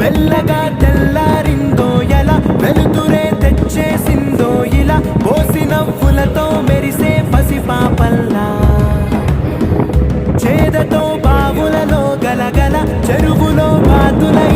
మెల్లగా తెల్లారిందో ఎలా వెలుతురే తెచ్చేసిందో ఇలా పోసి నవ్వులతో మెరిసే పసిపాపల్లా చేదతో బావులలో గలగల చెరువులో బాతులై